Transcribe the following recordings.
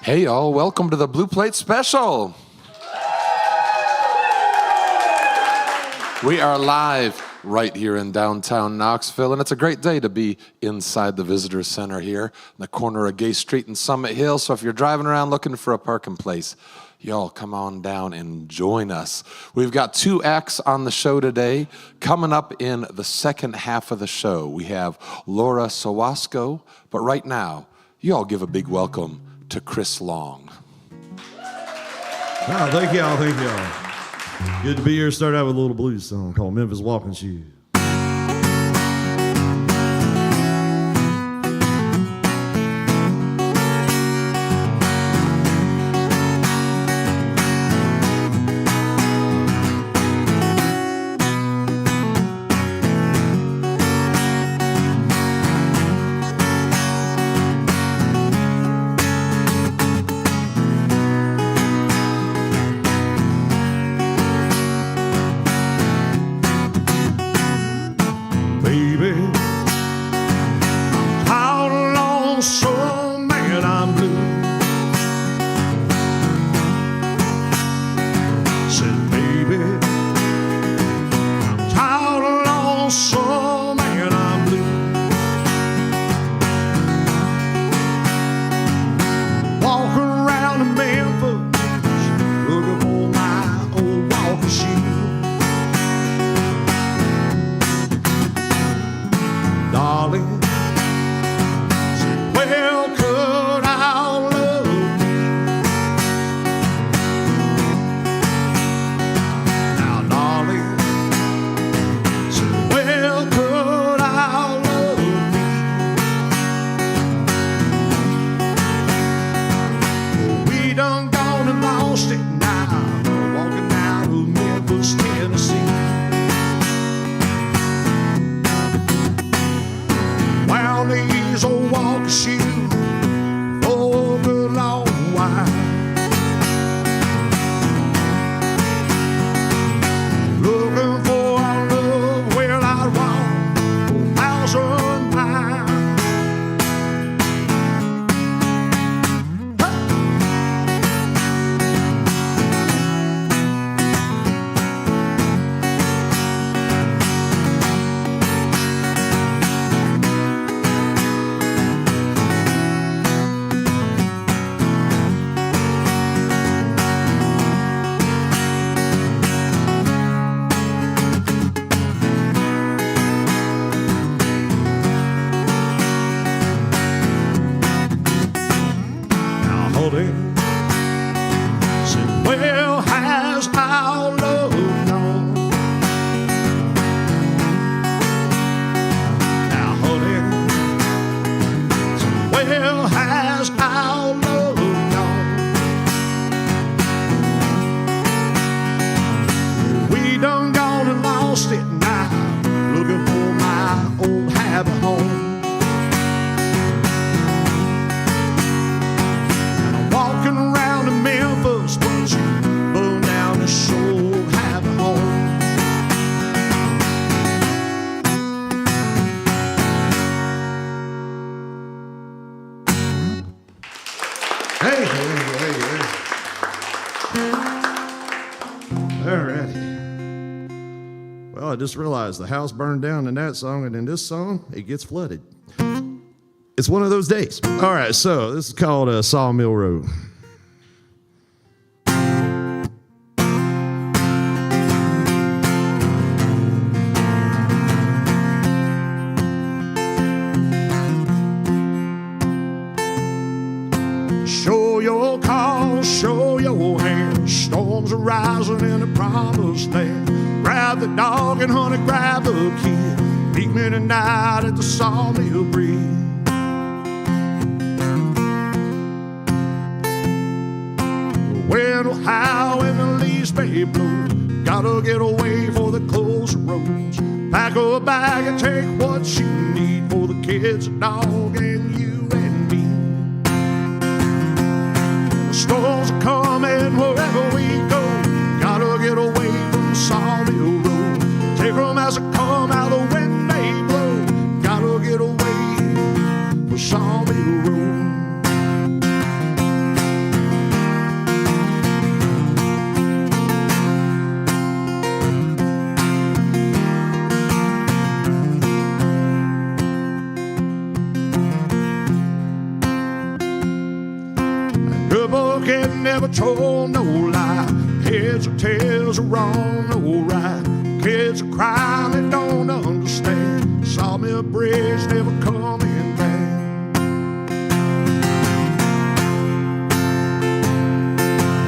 Hey y'all, welcome to the Blue Plate Special. We are live right here in downtown Knoxville, and it's a great day to be inside the Visitor Center here in the corner of Gay Street and Summit Hill. So if you're driving around looking for a parking place, y'all come on down and join us. We've got two acts on the show today. Coming up in the second half of the show, we have Laura Sawosko, but right now, you all give a big welcome to Chris Long. Oh, thank y'all. Good to be here. Start out with a little blues song called Memphis Walking Shoes. I just realized the house burned down in that song, and in this song, it gets flooded. It's one of those days. All right, so this is called Sawmill Road. Show your cause, show your hand. Storms are rising in the promised land. Grab the dog and honey, grab the kid. Meet me tonight at the Sawmill Bridge. The wind will howl and the leaves may blow. Gotta get away for the closer roads. Pack a bag and take what you need for the kids, a dog, and you and me. The storms are coming wherever we go. Gotta get away from the Sawmill Road. Take them as they come, how the wind may blow. Gotta get away from Sawmill Road. Good book and never told no lie. Heads or tails are wrong or right. Kids are crying, they don't understand. Sawmill bridge never coming back.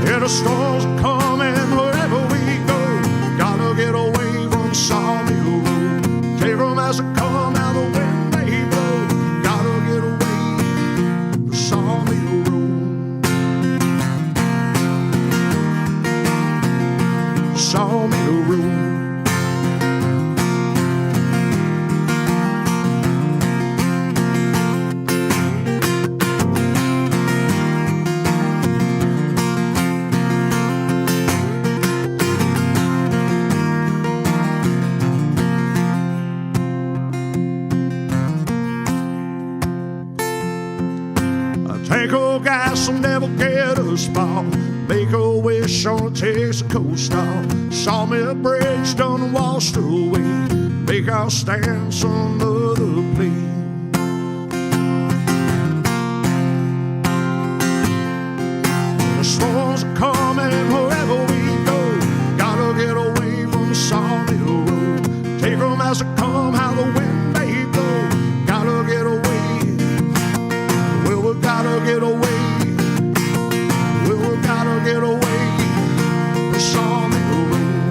Yeah, the storms are coming wherever we go. Gotta get away from Sawmill Road. Take them as they come, how the wind may blow. Gotta get away from Sawmill Road. Sawmill Road. Tank of gas will never get us far. Make a wish on a Texaco star. Sawmill bridge done washed away. Make our stand some other place. The storms are coming wherever we go. Gotta get away from the Sawmill Road. Take them as they come, how the wind may blow. Gotta get away. We gotta get away. We gotta get away. The Sawmill Road.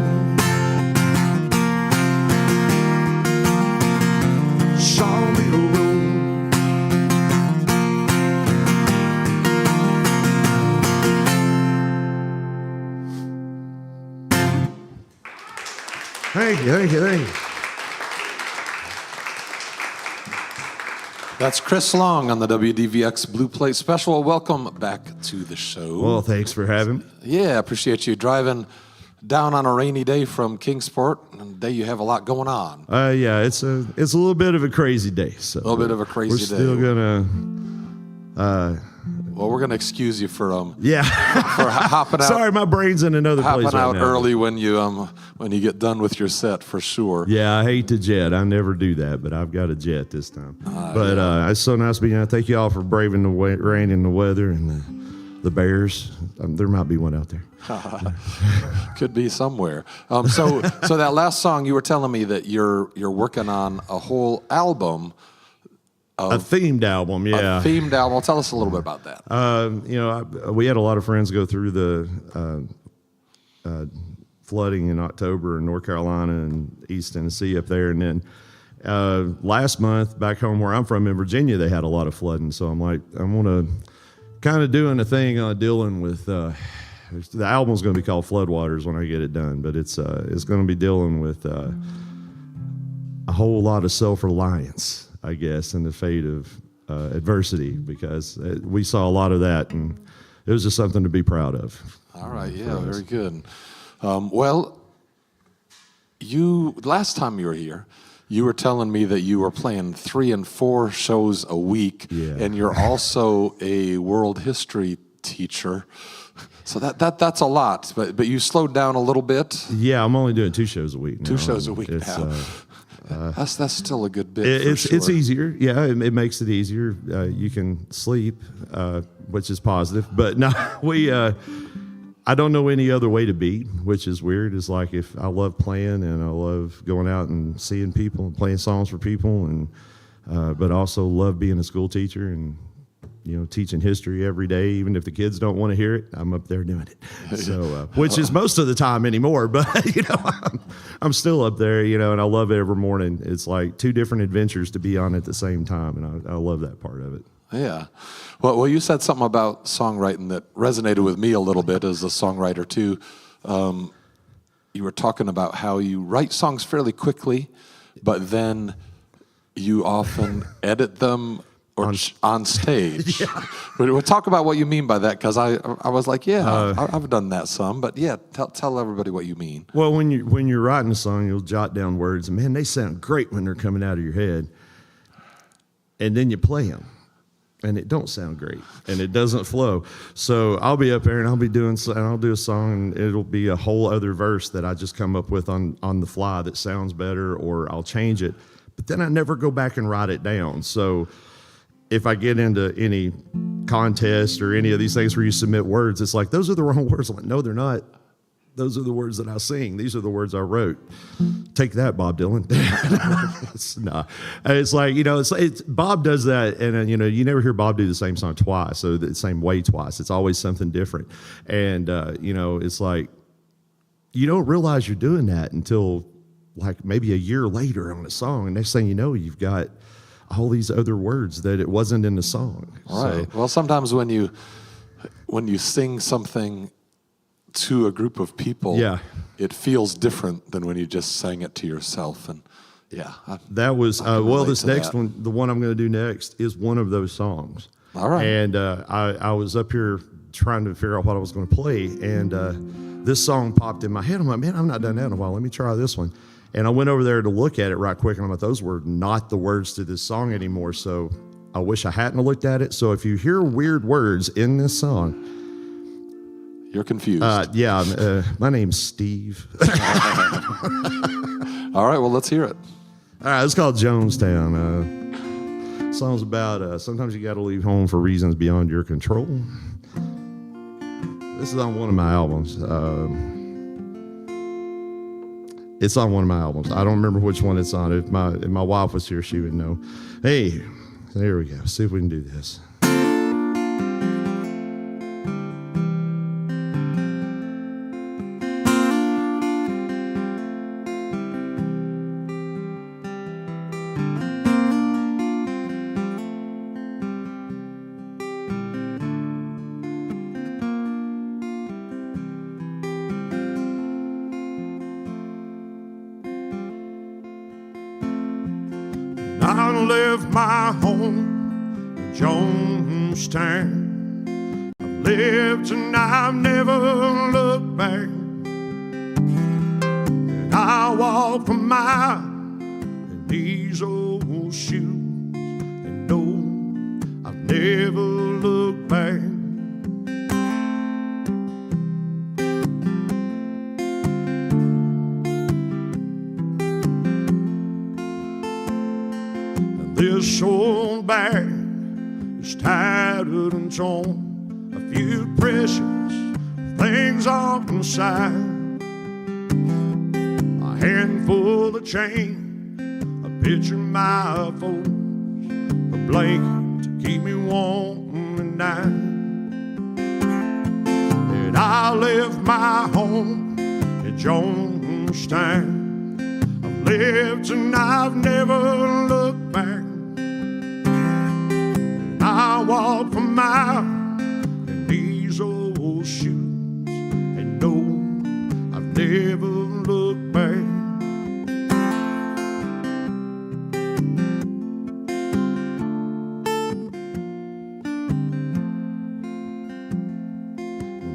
Sawmill Road. Thank you, thank you, thank you. That's Chris Long on the WDVX Blue Plate Special. Welcome back to the show. Well, thanks for having me. Yeah, appreciate you driving down on a rainy day from Kingsport, and a day you have a lot going on. Yeah, it's a little bit of a crazy day. So A little bit of a crazy we're day. still gonna. Well, we're going to excuse you for Yeah. for hopping out. Sorry, my brain's in another place Hopping right out now. early when you get done with your set, for sure. Yeah, I hate to jet. I never do that, but I've got a jet this time. It's so nice being out. Thank you all for braving the rain and the weather and the bears. There might be one out there. Could be somewhere. So that last song, you were telling me that you're working on a whole album. A themed album, yeah. A themed album. Well, tell us a little bit about that. We had a lot of friends go through the flooding in October in North Carolina and East Tennessee up there. And then last month, back home where I'm from in Virginia, they had a lot of flooding. So I'm like, I want to kind of doing a thing dealing with, the album's going to be called Floodwaters when I get it done. But it's going to be dealing with a whole lot of self-reliance, I guess, in the fate of adversity, because we saw a lot of that, and it was just something to be proud of. All right, yeah, very good. Well, last time you were here, you were telling me that you were playing 3 and 4 shows a week, and you're also a world history teacher. So that's a lot, but you slowed down a little bit. Yeah, I'm only doing 2 shows a week now. 2 shows a week now. That's still a good bit. It's easier. Yeah, it makes it easier. You can sleep, which is positive. But no, I don't know any other way to be, which is weird. It's like if I love playing and I love going out and seeing people and playing songs for people, and but also love being a school teacher and teaching history every day, even if the kids don't want to hear it, I'm up there doing it. So, which is most of the time anymore, but I'm still up there, and I love it every morning. It's like 2 different adventures to be on at the same time, and I love that part of it. Yeah. Well, you said something about songwriting that resonated with me a little bit as a songwriter too. You were talking about how you write songs fairly quickly, but then you often edit them on stage. Yeah. We'll talk about what you mean by that, because I was like, I've done that some, but yeah, tell everybody what you mean. Well, when you're writing a song, you'll jot down words, and man, they sound great when they're coming out of your head, and then you play them, and it don't sound great, and it doesn't flow. So I'll be up there and I'll do a song, and it'll be a whole other verse that I just come up with on the fly that sounds better, or I'll change it, but then I never go back and write it down. So if I get into any contest or any of these things where you submit words, it's like, those are the wrong words. I'm like, no, they're not. Those are the words that I sing. These are the words I wrote. Take that, Bob Dylan. It's like, it's Bob does that, and you never hear Bob do the same song twice, so the same way twice. It's always something different, and it's like you don't realize you're doing that until like maybe a year later on a song, and next thing you know, you've got all these other words that it wasn't in the song. Right. Well, sometimes when you sing something to a group of people, yeah, it feels different than when you just sang it to yourself. And yeah, that was this next one, the one I'm going to do next, is one of those songs. All right. And I was up here trying to figure out what I was going to play, and this song popped in my head. I'm like, man, I've not done that in a while. Let me try this one. And I went over there to look at it right quick, and I'm like, those were not the words to this song anymore. So I wish I hadn't looked at it. So if you hear weird words in this song, you're confused. My name's Steve. All right, well, let's hear it. All right, it's called Jonestown. Song's about sometimes you got to leave home for reasons beyond your control. This is on one of my albums. It's on one of my albums. I don't remember which one it's on. If my wife was here, she would know. Hey, there we go. See if we can do this. I left my home in Jonestown. I've lived and I've never looked back. And I walked a mile in these old shoes, and no, I've never looked back. This old bag is tattered and torn. A few precious things off inside. A handful of change, a picture of my folks, a blanket to keep me warm at night. And I left my home in Jonestown. I've lived and I've never looked back. I walk for miles in these old shoes, and no, I've never looked back.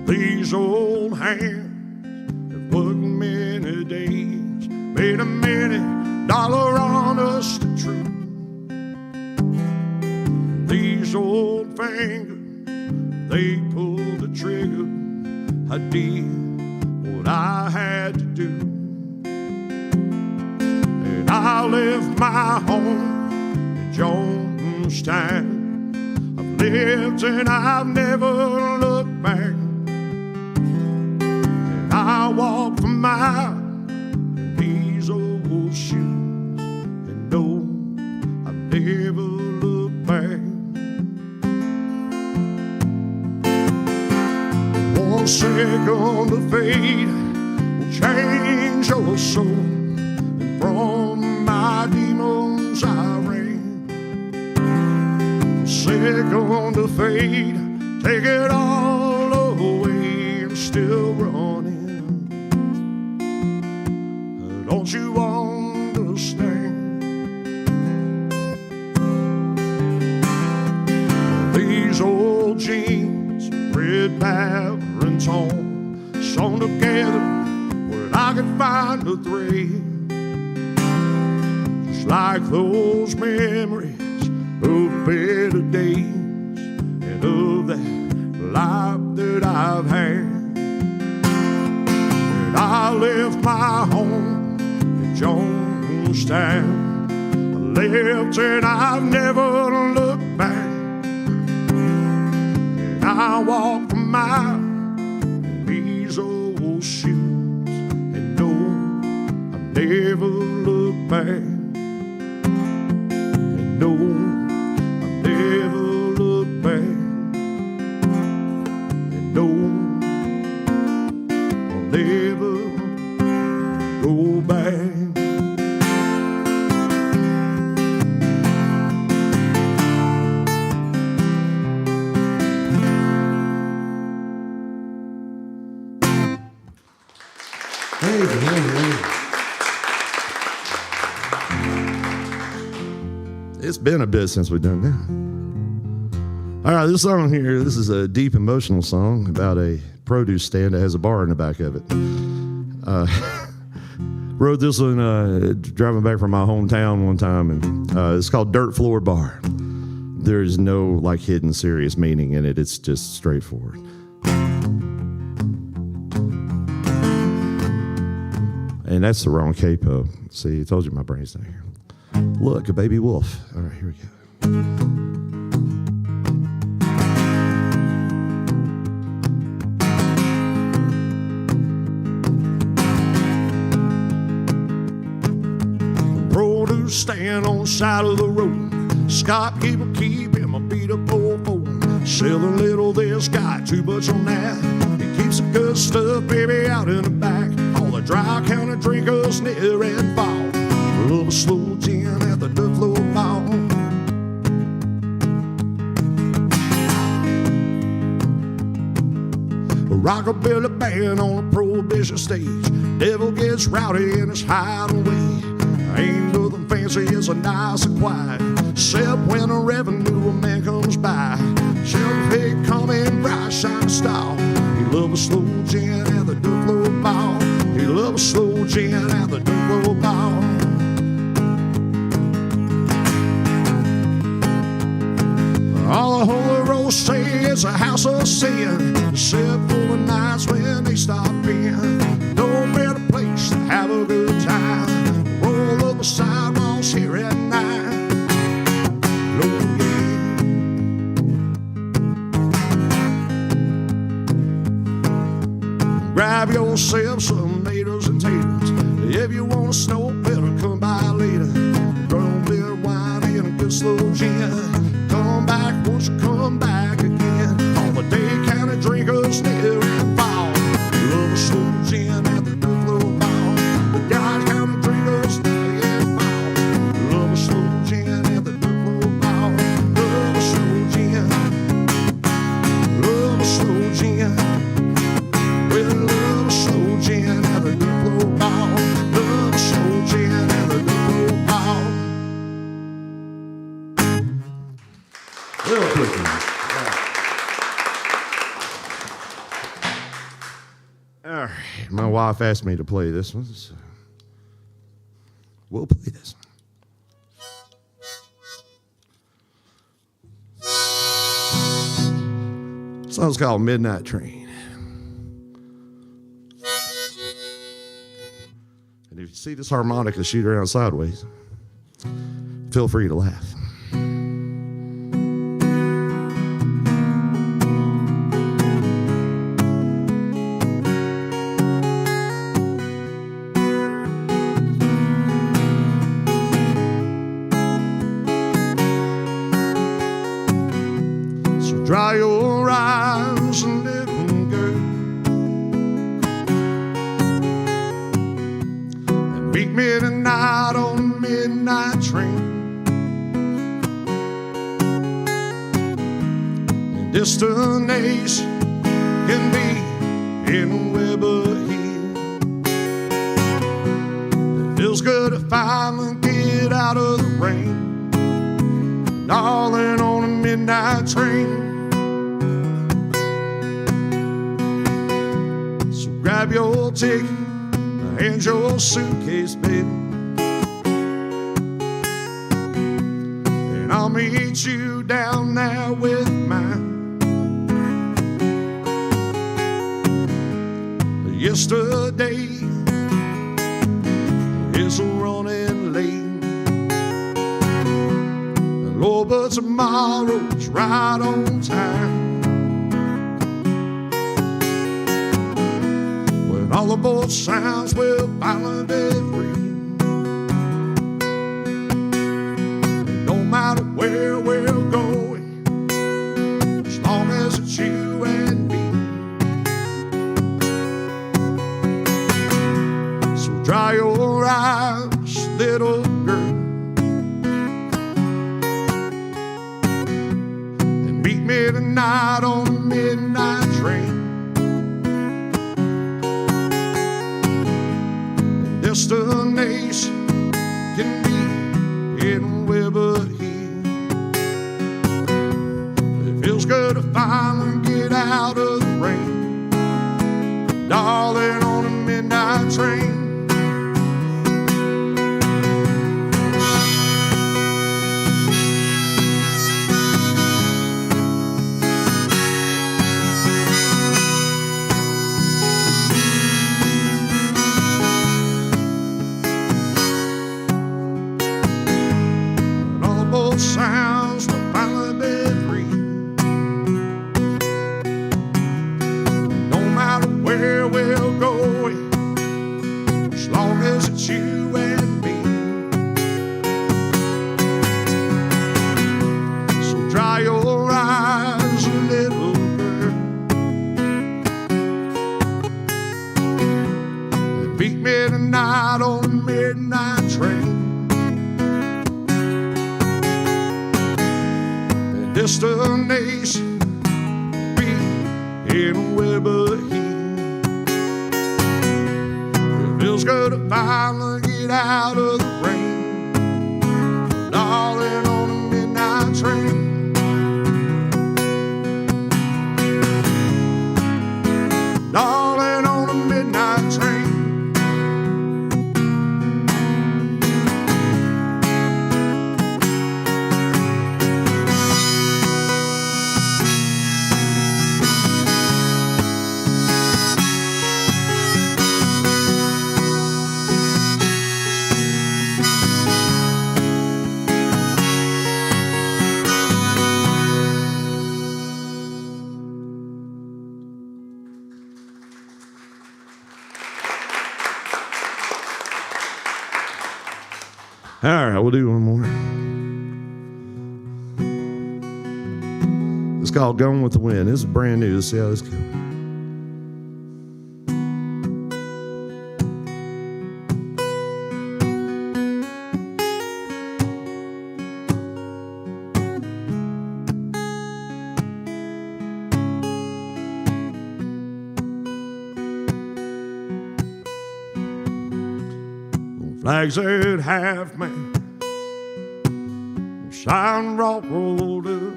These old hands have worked many days, made a $1 on us to true. These old fingers, they pulled the trigger. I did what I had to do. And I left my home in Jonestown. I've lived and I've never looked back. And I walked for miles in these old shoes, and no, I've never looked back. One second of fate will change your soul, and from my demons I ran. Second of fate, take it all away, I'm still running. Don't you understand? These old jeans, red powder and torn, sewn together where I could find a thread. Just like those memories of better days and of that life that I've had. And I left my home in Jonestown. I left and I've never looked back. I walk a mile in these old shoes, and no, I've never looked back. And no, I've never looked back. And no, I'll never go back. It's been a bit since we've done that. All right, this song here, this is a deep emotional song about a produce stand that has a bar in the back of it. Wrote this one driving back from my hometown one time, and it's called Dirt Floor Bar. There's no like hidden serious meaning in it. It's just straightforward. And that's the wrong capo. See, I told you my brain's not here. Look, a baby wolf. All right, here we go. Produce stand on the side of the road. Scott people keep him a beat up old phone. Selling little this guy, too much on that. He keeps the good stuff, baby, out in the back. All the dry county drinkers near and fall. Love a slow gin at the dirt floor bar. A rockabilly band on a prohibition stage. Devil gets rowdy in his hideaway. Ain't nothing fancy, it's a nice and quiet. Except when a revenue man comes by. Sheriff Hick come in bright shiny style. He love a slow gin at the dirt floor bar. He love a slow gin at the dirt floor bar. All the Holy Road say it's a house of sin, except for the nights when they stop in. No better place to have a good time. Roll up the sidewalks here at night. Oh, yeah. Grab yourself some tomatoes and taters. If you want to snow, better come by later. Drum beer, wine, and a good slow gin. Come back once you come back again. All the day county drinkers near and fall. Love a slow gin at the dirt floor bar. The guys county drinkers near and fall. Love a slow gin at the dirt floor bar. Love a slow gin. Love a slow gin. Well, love a slow gin at the dirt floor bar. Love a slow gin at the dirt floor bar. Real quick. All right. My wife asked me to play this one, so we'll play this one. This song's called Midnight Train. And if you see this harmonica shoot around sideways, feel free to laugh. Dry your eyes and little girl, and meet me tonight on the midnight train. And destination can be anywhere but here. It feels good to finally get out of the rain, darling, on a midnight train. Grab your ticket and your suitcase, baby, and I'll meet you down there with mine. Yesterday is running late, and Lord, but tomorrow's right on time. all of both sounds will finally be free. No matter where we're going, as long as it's you and me. So dry your eyes, little girl, and meet me tonight on the midnight train. Destination can be anywhere but here. It feels good to finally get out of the rain, darling, on a midnight train. Sounds will finally be free. No matter where we're going, as long as it's you and me. So dry your eyes, little girl, and meet me tonight on the midnight train. Destination be anywhere but here. It feels good to finally get out of the rain, darling, on a midnight train. Darling, on a midnight train. All right, we'll do one more. It's called Going with the Wind. This is brand new. Let's see how this goes. Flags at half mast, sign rock rolled up,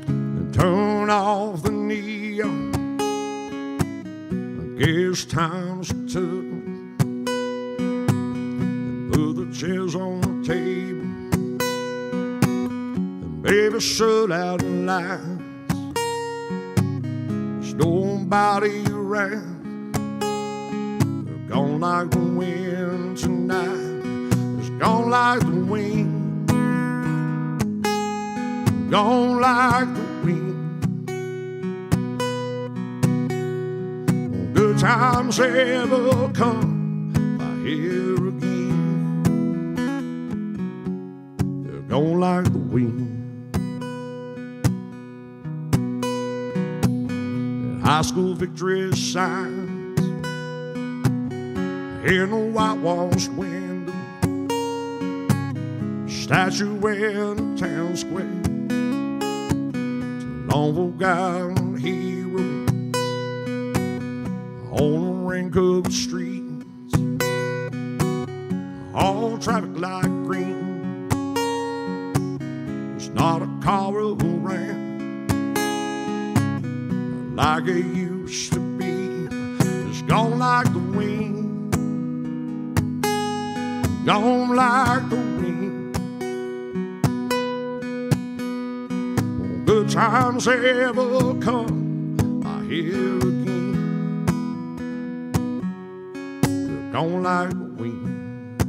and turn off the neon. I guess time's took, and put the chairs on the table, and baby shut out the lights. There's nobody around. Gone like the wind tonight. It's gone like the wind. Gone like the wind. Good times ever come by here again. They're gone like the wind. And high school victory signs in a whitewashed window, statue in the town square, to long forgotten hero on the rain-covered streets, all traffic light green. There's not a car around like it used to be. It's gone like the wind. Gone like the wind. Good times ever come by here again. They're gone like the wind.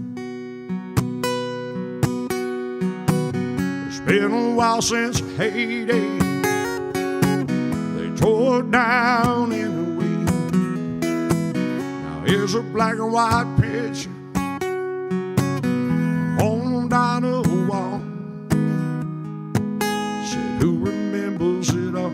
It's been a while since heyday. They tore it down anyway. There's a black and white picture on down the wall. Said, who remembers it all?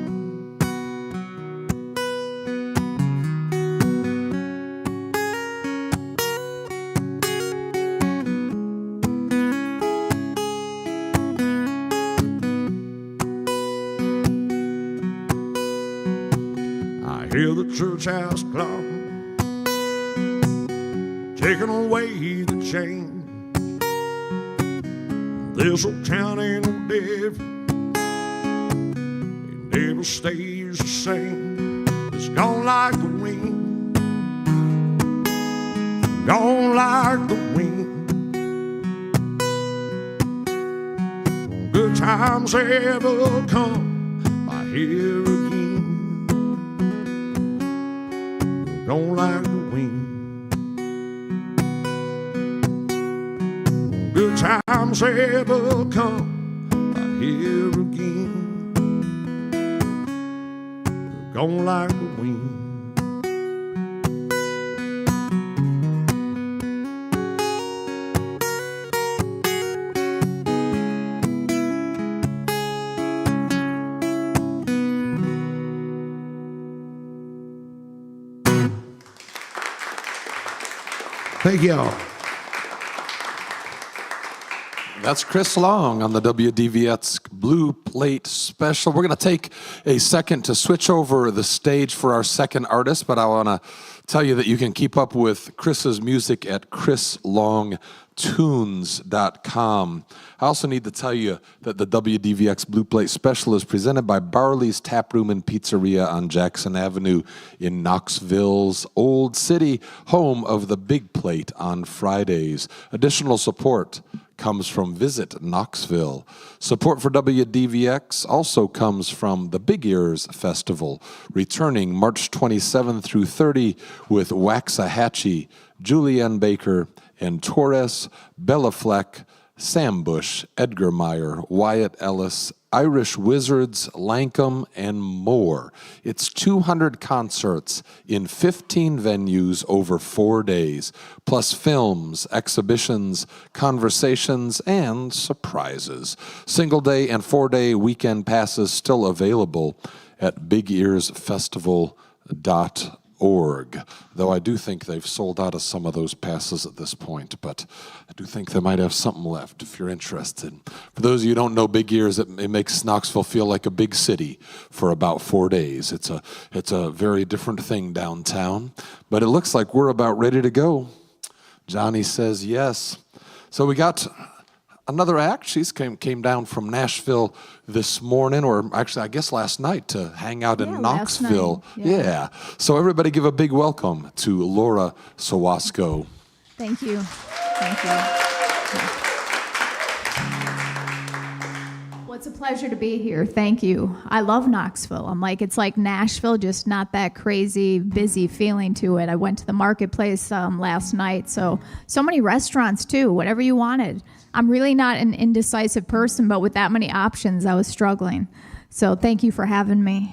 I hear the church house clock taking away the change. This old town ain't no different. It never stays the same. It's gone like the wind, gone like the wind. Good times ever come, I hear again. Gone like the wind. Good times ever come, I hear again. Gone like the wind. Thank y'all. That's Chris Long on the WDVX Blue Plate Special. We're going to take a second to switch over the stage for our second artist, but I want to tell you that you can keep up with Chris's music at chrislongtunes.com. I also need to tell you that the WDVX Blue Plate Special is presented by Barley's Tap Room and Pizzeria on Jackson Avenue in Knoxville's Old City, home of the Big Plate on Fridays. Additional support comes from Visit Knoxville. Support for WDVX also comes from the Big Ears Festival, returning March 27 through 30 with Waxahachie, Julianne Baker, and Torres, Bella Fleck, Sam Bush, Edgar Meyer, Wyatt Ellis, Irish Wizards, Lankum, and more. It's 200 concerts in 15 venues over 4 days, plus films, exhibitions, conversations, and surprises. Single day and 4-day weekend passes still available at BigEarsFestival.org. Though I do think they've sold out of some of those passes at this point, but I do think they might have something left if you're interested. For those of you who don't know Big Ears, it makes Knoxville feel like a big city for about 4 days. It's a very different thing downtown, but it looks like we're about ready to go. Johnny says yes. So we got another act. She came down from Nashville this morning, or actually I guess last night, to hang out in Knoxville. Yeah. So everybody give a big welcome to Laura Sawosko. Thank you. Thank you. Well, it's a pleasure to be here. Thank you. I love Knoxville. it's like Nashville, just not that crazy, busy feeling to it. I went to the marketplace last night, so many restaurants too, whatever you wanted. I'm really not an indecisive person, but with that many options, I was struggling. So thank you for having me.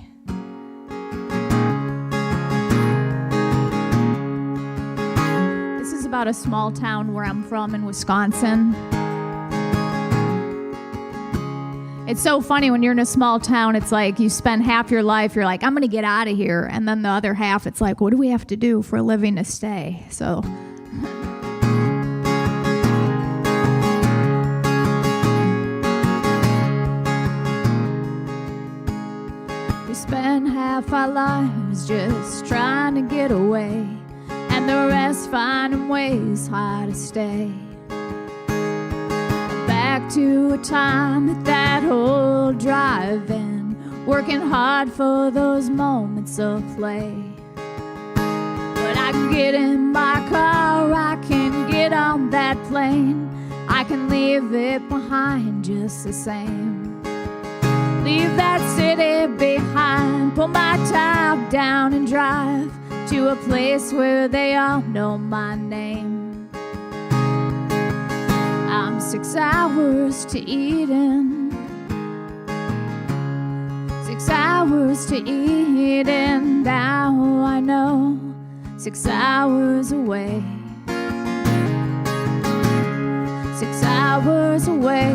This is about a small town where I'm from in Wisconsin. It's so funny when you're in a small town, it's like you spend half your life, you're like, I'm going to get out of here. And then the other half, it's like, what do we have to do for a living to stay? So... We spend half our lives just trying to get away, and the rest finding ways how to stay. Back to a time at that old drive-in, working hard for those moments of play. But I can get in my car, I can get on that plane, I can leave it behind just the same. Leave that city behind, pull my top down and drive to a place where they all know my name. I'm 6 hours to Eden, 6 hours to Eden. Now I know 6 hours away. 6 hours away.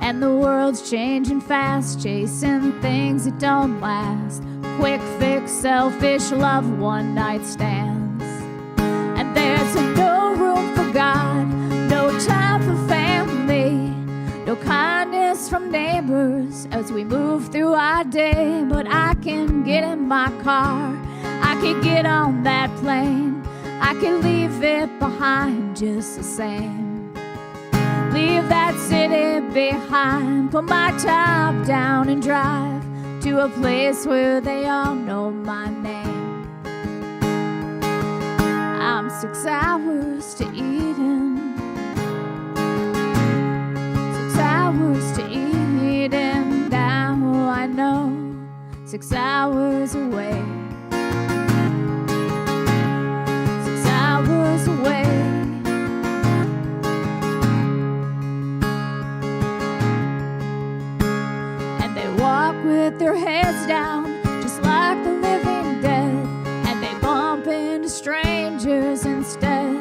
And the world's changing fast, chasing things that don't last. Quick fix, selfish love, one night stands. And there's no room for God, no time for family, no kindness from neighbors as we move through our day. But I can get in my car, I can get on that plane, I can leave it behind just the same. Leave that city behind, put my top down and drive to a place where they all know my name. I'm 6 hours to Eden, 6 hours to Eden. Now I know 6 hours away, 6 hours away. With their heads down, just like the living dead, and they bump into strangers instead.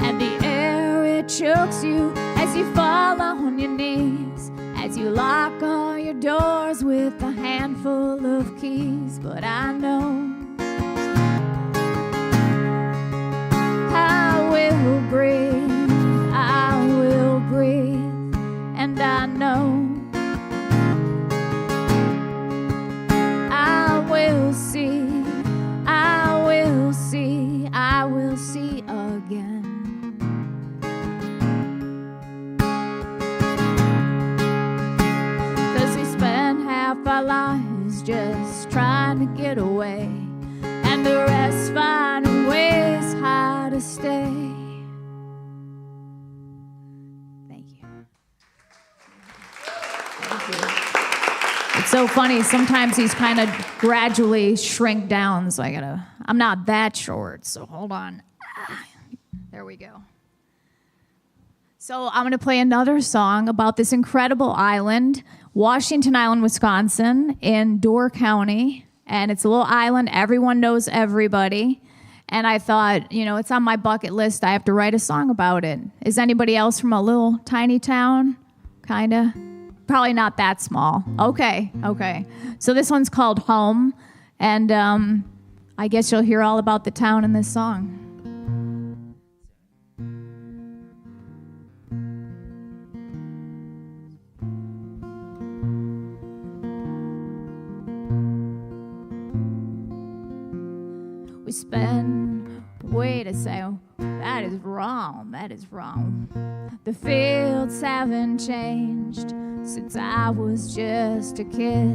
And the air, it chokes you as you fall on your knees, as you lock all your doors with a handful of keys. But I know I will breathe, I will breathe, and I know I will see again. 'Cause we spend half our lives just trying to get away, and the rest finding ways how to stay. Thank you. It's so funny, sometimes these kind of gradually shrink down, so I'm not that short, so hold on. There we go. So I'm gonna play another song about this incredible island, Washington Island, Wisconsin, in Door County. And it's a little island, everyone knows everybody. And I thought, it's on my bucket list, I have to write a song about it. Is anybody else from a little tiny town? Kinda? Probably not that small. Okay. So this one's called Home, and I guess you'll hear all about the town in this song. We spend, wait a second, that is wrong. The fields haven't changed since I was just a kid.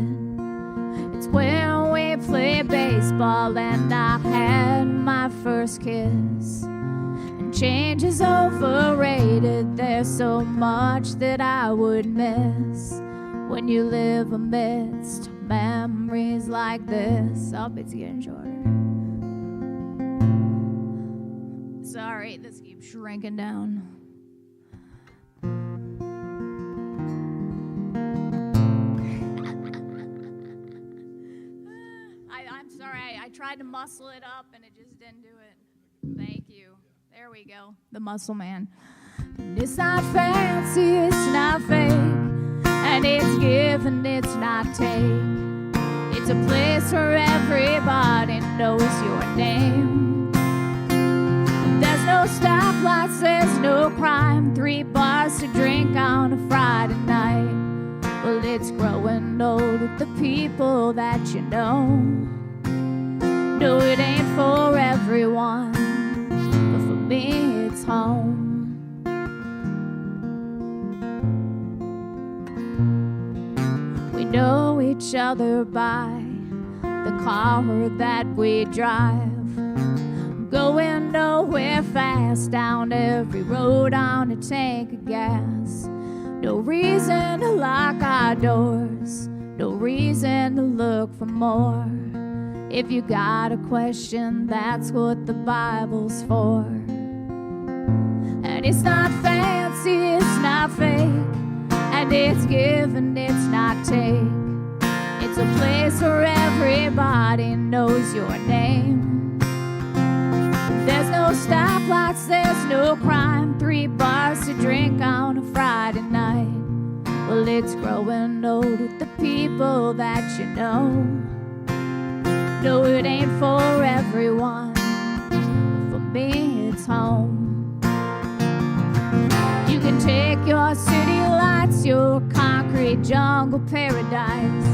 It's when we played baseball and I had my first kiss. And change is overrated, there's so much that I would miss when you live amidst memories like this. Oh, it's getting shorter. Sorry, this keeps shrinking down. I'm sorry, I tried to muscle it up and it just didn't do it. Thank you. There we go. The muscle man. It's not fancy, it's not fake, and it's give and it's not take. It's a place where everybody knows your name. There's no stoplights, there's no crime, 3 bars to drink on a Friday night. Well, it's growing old with the people that you know. No, it ain't for everyone, but for me it's home. We know each other by the car that we drive, going nowhere fast down every road on a tank of gas. No reason to lock our doors, no reason to look for more. If you got a question, that's what the Bible's for. And it's not fancy, it's not fake, and and it's give and it's not take. It's a place where everybody knows your name. There's no stoplights, there's no crime, 3 bars to drink on a Friday night. Well, it's growing old with the people that you know. No, it ain't for everyone, but for me it's home. You can take your city lights, your concrete jungle paradise.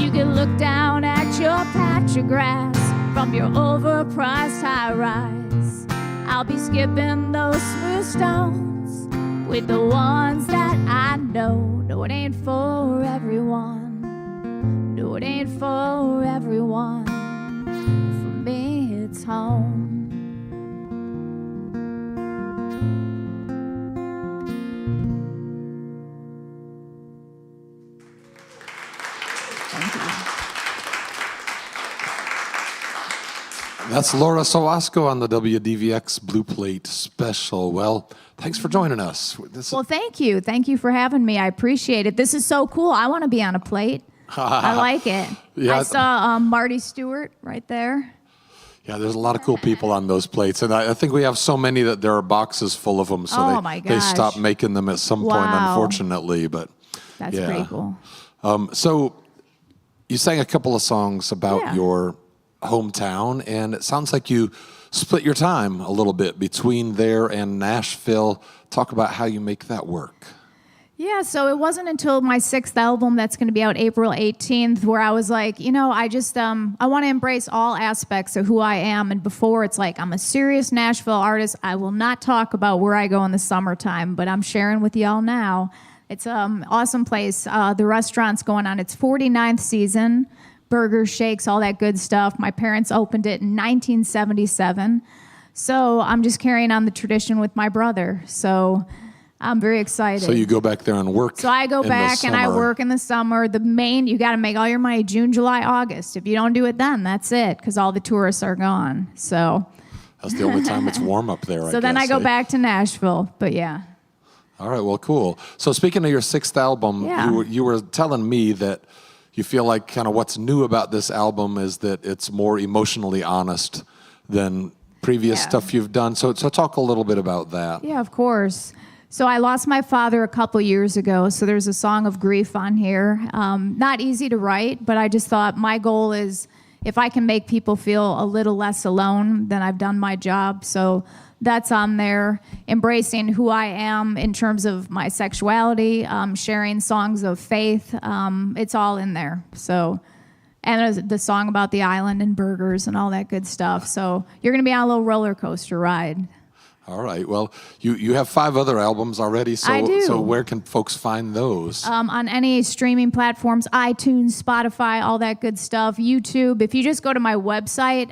You can look down at your patch of grass from your overpriced high-rise. I'll be skipping those smooth stones with the ones that I know. No, it ain't for everyone. No, it ain't for everyone. For me, it's home. That's Laura Sawosko on the WDVX Blue Plate Special. Well, thanks for joining us. Well, thank you. Thank you for having me. I appreciate it. This is so cool. I want to be on a plate. I like it. Yeah. I saw Marty Stewart right there. Yeah, there's a lot of cool people on those plates. And I think we have so many that there are boxes full of them. So Oh, my they gosh. stopped making them at some point, Wow. unfortunately. But That's yeah. pretty cool. So you sang a couple of songs about Yeah. your hometown, and it sounds like you split your time a little bit between there and Nashville. Talk about how you make that work. Yeah, so it wasn't until my 6th album that's going to be out April 18th where I was like, you know, I just, I want to embrace all aspects of who I am. And before it's like, I'm a serious Nashville artist. I will not talk about where I go in the summertime, but I'm sharing with y'all now. It's an awesome place. The restaurant's going on its 49th season. Burgers, shakes, all that good stuff. My parents opened it in 1977. So I'm just carrying on the tradition with my brother. So I'm very excited. So you go back there and work. So I go in the back and I summer. work in the summer. You got to make all your money June, July, August. If you don't do it then, that's it, because all the tourists are gone. So That's the only time it's warm up there. then I guess, go eh? back to Nashville. But yeah. All right, well, cool. So speaking of your 6th album, Yeah. you were telling me that you feel like kind of what's new about this album is that it's more emotionally honest than previous Yeah. stuff you've done. So talk a little bit about that. Yeah, of course. So I lost my father a couple years ago, so there's a song of grief on here. Not easy to write, but I just thought my goal is if I can make people feel a little less alone, then I've done my job. So that's on there. Embracing who I am in terms of my sexuality, sharing songs of faith. It's all in there. So, and there's the song about the island and burgers and all that good stuff. So you're going to be on a little roller coaster ride. All right. Well, you have 5 other albums already. So, I do. So where can folks find those? On any streaming platforms, iTunes, Spotify, all that good stuff, YouTube. If you just go to my website,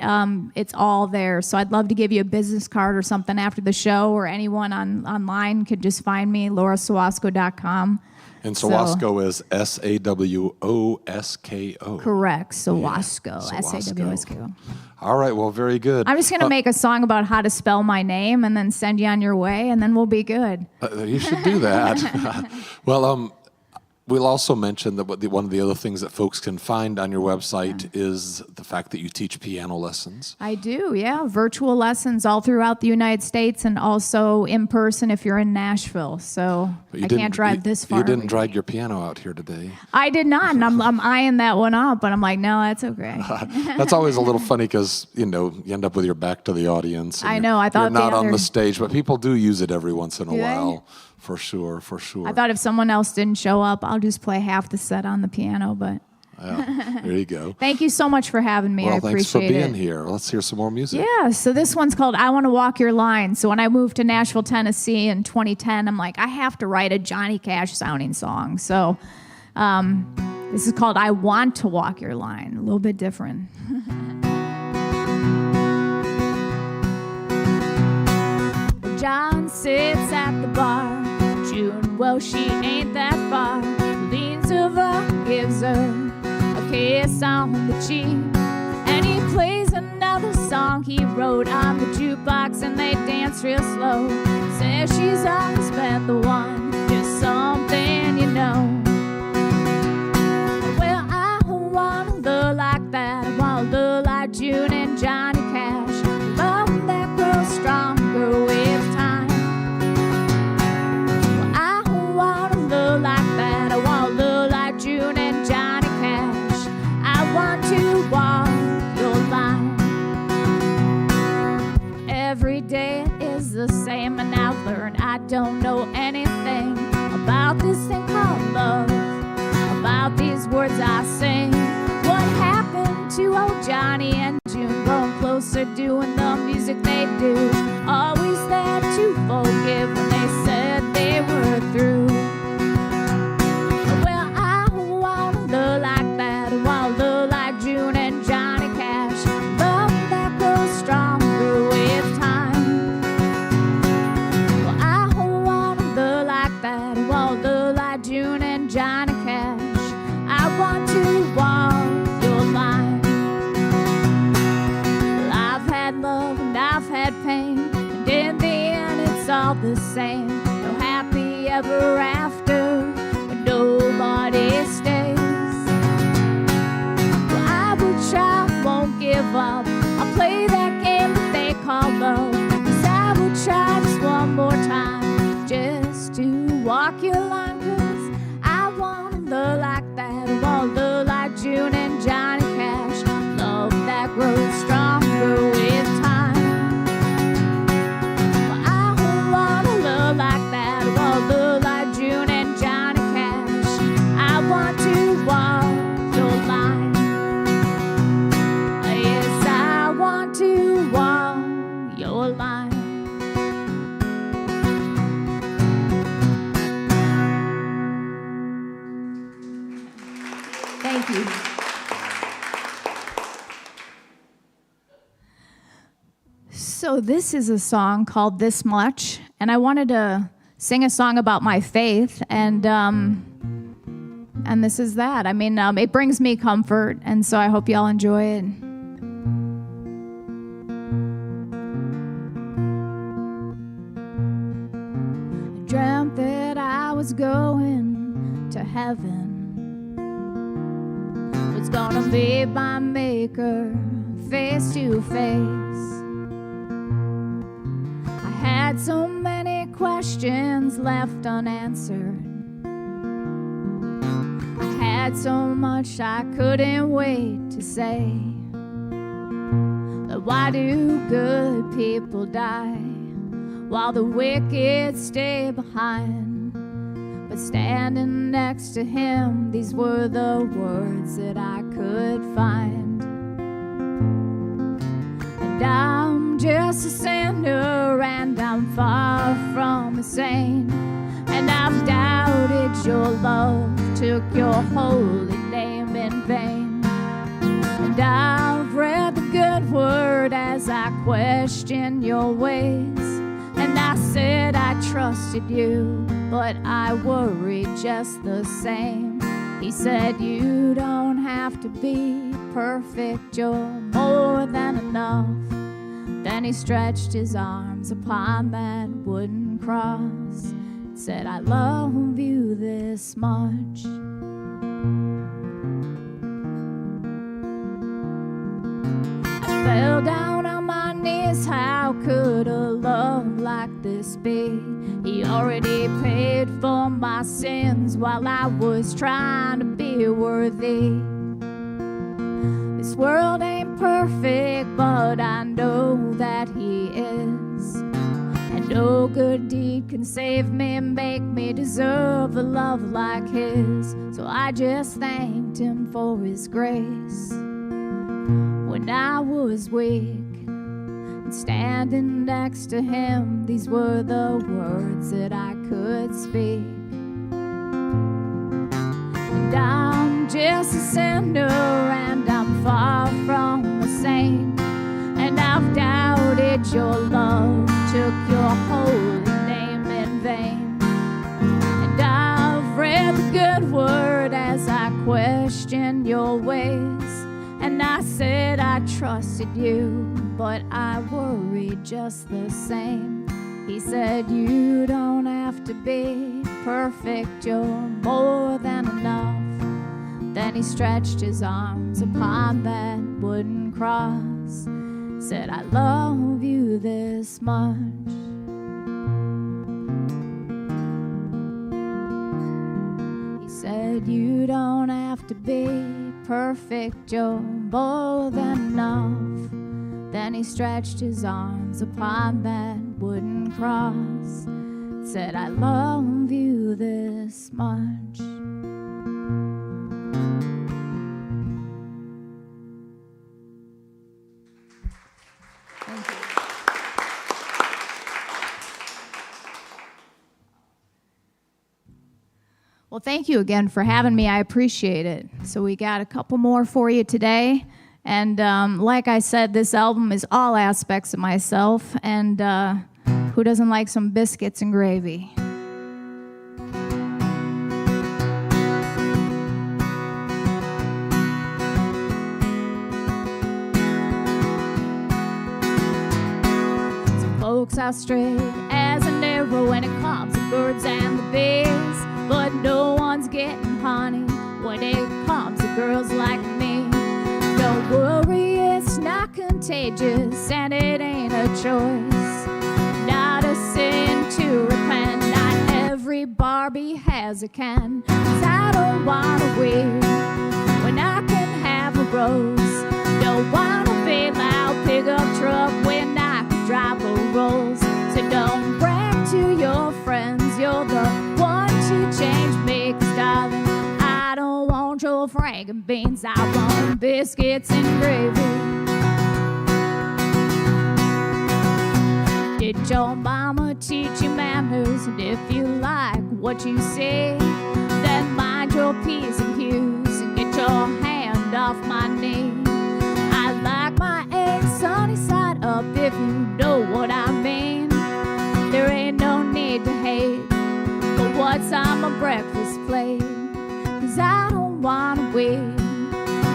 it's all there. So I'd love to give you a business card or something after the show, or anyone online could just find me, laurasawosko.com. And Sawosko is Sawosko. Correct, Sawosko, Sawosko. Sawosko. All right. Well, very good. I'm just going to make a song about how to spell my name and then send you on your way, and then we'll be good. You should do that. Well, we'll also mention that one of the other things that folks can find on your website is the fact that you teach piano lessons. I do, yeah. Virtual lessons all throughout the United States, and also in person if you're in Nashville. So But you I didn't- can't drive this far. You didn't drag your piano out here today. I did not, and I'm eyeing that one up, but I'm like, no, that's okay. That's always a little funny because, you end up with your back to the audience. and I know, I thought you're not the on other- the stage, but people do use it every once in a Do they? while. For sure. I thought if someone else didn't show up, I'll just play half the set on the piano. But Yeah, there you go. thank you so much for having me. I Well, appreciate thanks for being it. here. Let's hear some more music. Yeah, so this one's called I Want to Walk Your Line. So when I moved to Nashville, Tennessee in 2010, I'm like, I have to write a Johnny Cash sounding song. So this is called I Want to Walk Your Line, a little bit different. John sits at the bar. June, well, she ain't that far. Leans over, gives her a kiss on the cheek. And he plays another song he wrote on the jukebox, and they dance real slow. Says she's always been the one, just something about this thing called love, about these words I sing. What happened to old Johnny and June, growing closer, doing the music they do, always there to forgive when they said they were through. Well, I wanna look like that, I wanna look like June and Johnny Cash, love that grows stronger with time. Well, I wanna look like that, I wanna look like June and Johnny Cash. I want to walk your line. Well, I've had love and I've had pain, and in the end it's all the same. No happy ever after, but nobody stays. Well, I will try, won't give up. I'll play that game that they call love, 'cause I will try just one more time, just to walk your line. 'Cause I wanna look like that, I wanna look like June and Johnny Cash, love that grows stronger with time. Well, I wanna look like that, I wanna look like June and Johnny Cash. I want to walk your line. Yes, I want to walk your line. Thank you. So this is a song called This Much, and I wanted to sing a song about my faith, and this is that. I mean, it brings me comfort, and so I hope y'all enjoy it. I dreamt that I was going to heaven, was gonna meet my maker face to face. I had so many questions left unanswered. I had so much I couldn't wait to say. But why do good people die while the wicked stay behind? But standing next to him, these were the words that I could find. And I'm just a sinner, and I'm far from a saint, and I've doubted your love, took your holy name in vain. And I've read the good word as I question your ways, and I said I trusted you, but I worried just the same. He said you don't have to be perfect, you're more than enough. Then he stretched his arms upon that wooden cross, and said, I love you this much. I fell down on my knees, how could a love like this be? He already paid for my sins while I was trying to be worthy. This world ain't perfect, but I know that he is. And no good deed can save me and make me deserve a love like his. So I just thanked him for his grace when I was weak. And standing next to him, these were the words that I could speak. And I'm just a sinner, and I'm far from a saint, and I've doubted your love, took your holy name in vain. And I've read the good word as I questioned your ways, and I said I trusted you, but I worried just the same. He said you don't have to be perfect, you're more than enough. Then he stretched his arms upon that wooden cross, said I love you this much. He said you don't have to be perfect, you're more than enough. Then he stretched his arms upon that wooden cross, said I love you this much. Thank you. Well, thank you again for having me. I appreciate it. So we got a couple more for you today. And like I said, this album is all aspects of myself. And who doesn't like some biscuits and gravy? Some folks are straight as an arrow when it comes to birds and the bees, but no one's getting honey when it comes to girls like me. Don't worry, it's not contagious, and it ain't a choice. Not a sin to repent. Not every Barbie has a Ken. 'Cause I don't wanna wait when I can have a rose. Don't wanna be loud pickup truck when I can drive a Rolls. So don't brag to your friends, you're the one to change me. 'Cause darling, I don't want your Franken beans, I want biscuits and gravy. Did your mama teach you manners? And if you like what you say, then mind your P's and Q's and get your hand off my knee. I like my eggs sunny side up, if you know what I mean. There ain't no need to hate for what's on my breakfast plate. 'Cause I don't wanna wait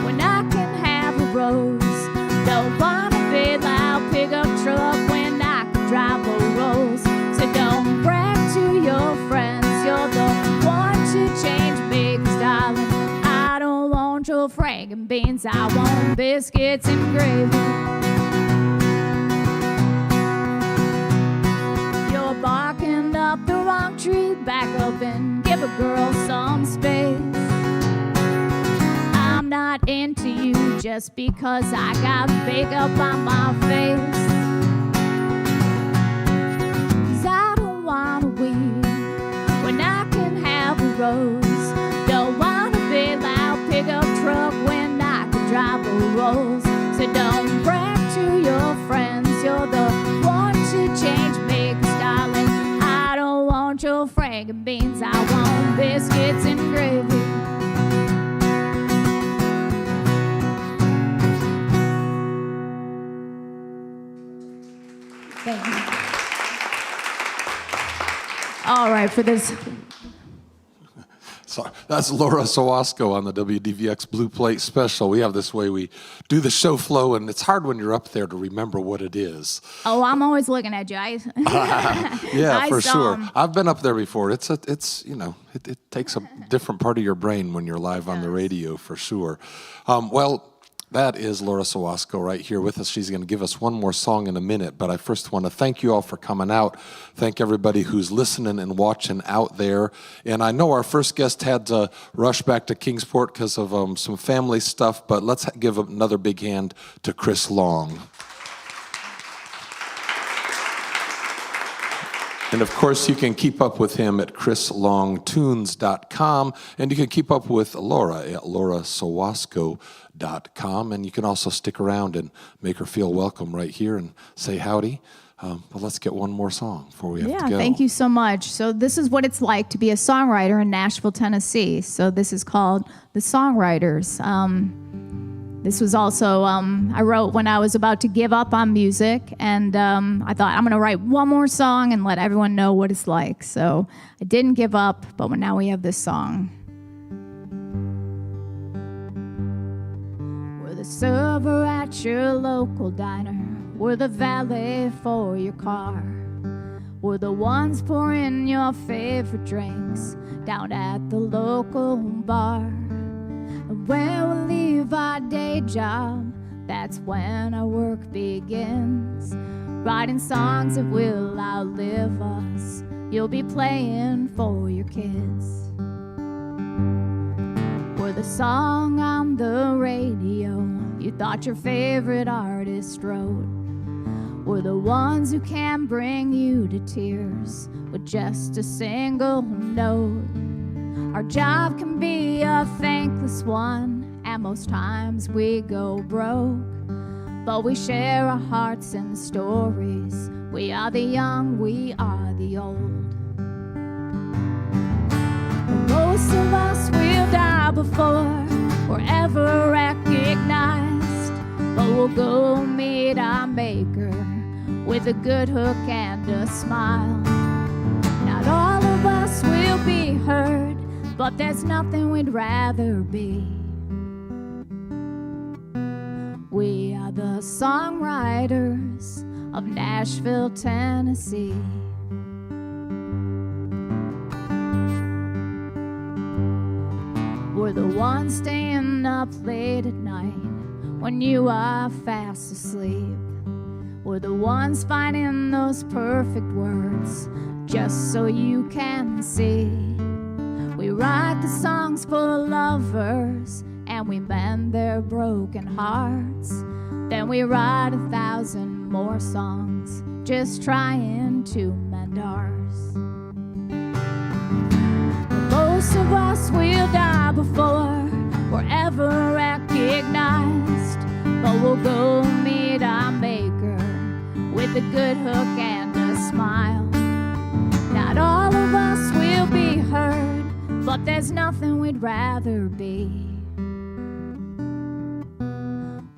when I can have a rose. Don't wanna be loud pickup truck when I can drive a Rolls. So don't brag to your friends, you're the one to change me. 'Cause darling, I don't want your Franken beans, I want biscuits and gravy. You're barking up the wrong tree, back up and give a girl some space. I'm not into you just because I got makeup on my face. 'Cause I don't wanna wait when I can have a rose. Don't wanna be loud pickup truck when I can drive a Rolls. So don't brag to your friends, you're the one to change me. 'Cause darling, I don't want your Franken beans, I want biscuits and gravy. Thank you. All right, for this. So that's Laura Sawosko on the WDVX Blue Plate Special. We have this way we do the show flow, and it's hard when you're up there to remember what it is. Oh, I'm always looking at you. Yeah, for sure. I've been up there before. It takes a different part of your brain when you're live on the radio, for sure. Well, that is Laura Sawosko right here with us. She's going to give us one more song in a minute, but I first want to thank you all for coming out. Thank everybody who's listening and watching out there. And I know our first guest had to rush back to Kingsport because of some family stuff, but let's give another big hand to Chris Long. And of course, you can keep up with him at chrislongtunes.com, and you can keep up with Laura at laurasawosko.com, and you can also stick around and make her feel welcome right here and say howdy. But let's get one more song before we have to go. Yeah, thank you so much. So this is what it's like to be a songwriter in Nashville, Tennessee. So this is called The Songwriters. This was also, I wrote when I was about to give up on music, and I thought, I'm going to write one more song and let everyone know what it's like. So I didn't give up, but now we have this song. We're the server at your local diner. We're the valet for your car. We're the ones pouring your favorite drinks down at the local bar. And when we leave our day job, that's when our work begins. Writing songs that will outlive us, you'll be playing for your kids. We're the song on the radio you thought your favorite artist wrote. We're the ones who can bring you to tears with just a single note. Our job can be a thankless one, and most times we go broke. But we share our hearts and stories. We are the young, we are the old. Most of us will die before we're ever recognized, but we'll go meet our maker with a good hook and a smile. Not all of us will be heard, but there's nothing we'd rather be. We are the songwriters of Nashville, Tennessee. We're the ones staying up late at night when you are fast asleep. We're the ones finding those perfect words just so you can see. We write the songs for lovers and we mend their broken hearts. Then we write 1,000 more songs just trying to mend ours. Most of us will die before we're ever recognized, but we'll go meet our maker with a good hook and a smile. Not all of us will be heard, but there's nothing we'd rather be.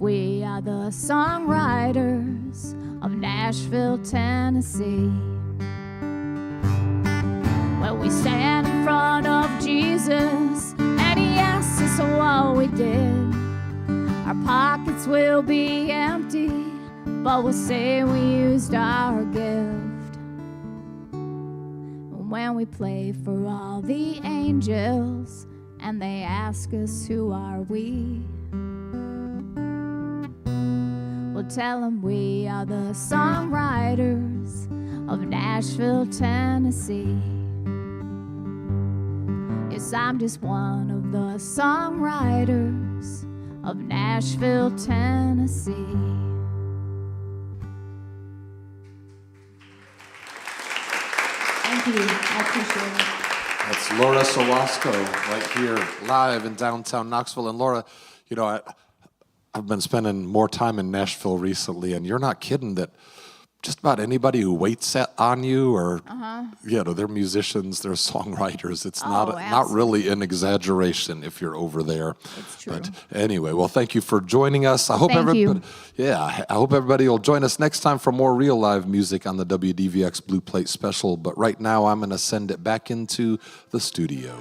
We are the songwriters of Nashville, Tennessee. When we stand in front of Jesus and he asks us what we did, our pockets will be empty, but we'll say we used our gift. When we play for all the angels and they ask us who are we, we'll tell them we are the songwriters of Nashville, Tennessee. Yes, I'm just one of the songwriters of Nashville, Tennessee. Thank you. I appreciate it. That's Laura Sawosko right here live in downtown Knoxville. And Laura, you know, I've been spending more time in Nashville recently, and you're not kidding that just about anybody who waits on you or, you know, they're musicians, they're songwriters. It's not really an exaggeration if you're over there. It's true. But anyway, well, thank you for joining us. I hope Thank you. I hope everybody will join us next time for more real live music on the WDVX Blue Plate Special. But right now, I'm going to send it back into the studio.